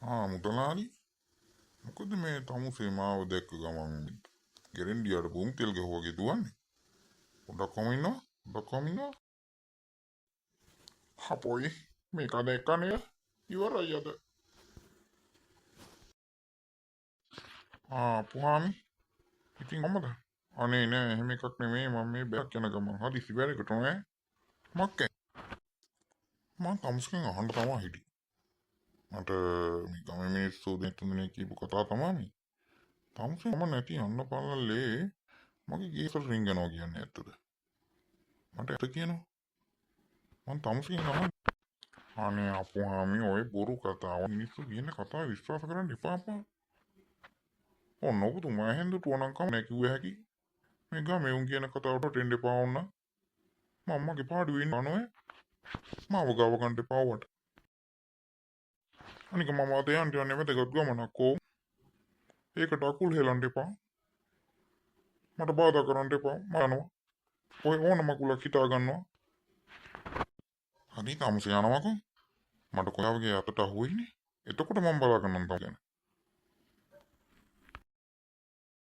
මුදලාලි මොකද මේ තමුසේ මාව දැක්ක ගමන් ගෙරෙන්ඩියට බුම් තෙල් ගහුවගේ දුවන්නේ. පොඩ්ඩක් කොහම ඉන්නවා. හපොයි මේක දැක්කනේ ඉවරයි අද. පුහාමි ඉතින් කොහමද? අනේ නෑ එහෙම එකක් නෙමෙයි මම මේ බෑක් යන ගමන් හදිසි බැරකට නෑ. මක්කේ මං තමුස්ගෙන් අහන්න තමයි හිටියේ. මට මේ ගමේ මිනිස්සු දෙතුන් කියපු කතාව තමයි මේ. තමුසේ මම නැති යන්න පල්ලල්ලේ මගේ ගේසල් රින්ගනවා කියන්නේ ඇත්තද? මට ඇත්ත කියනවා. මං තමුසෙන් අහන්න. අනේ අපුහාමි ඔය බොරු කතාව මිනිස්සු කියන කතාව විශ්වාස කරන්න එපා අපා. ඔන්න ඔබතුමා හැන්දුට ඕනම් කම නැහැ කිව්ව හැකි. මේ ගමේ උන් කියන කතාවට එන්න එපා වුණා. මම්මගේ පාඩුවේ ඉන්නවනේ. මාව ගාව ගන්න එපා වට. අනික මම අද යන්නේ වැදගත් ගමනක් ඕ. ඒකට අකුල් හෙලන්න එපා. මට බාධා කරන්න එපා. මම යනවා. ඔය ඕනම අකුලක් හිතා ගන්නවා. හරි තමුසේ යනවාකෝ. මට කොයාවගේ අතට අහුවෙන්නේ. එතකොට මම බලා ගන්නම් තමයි.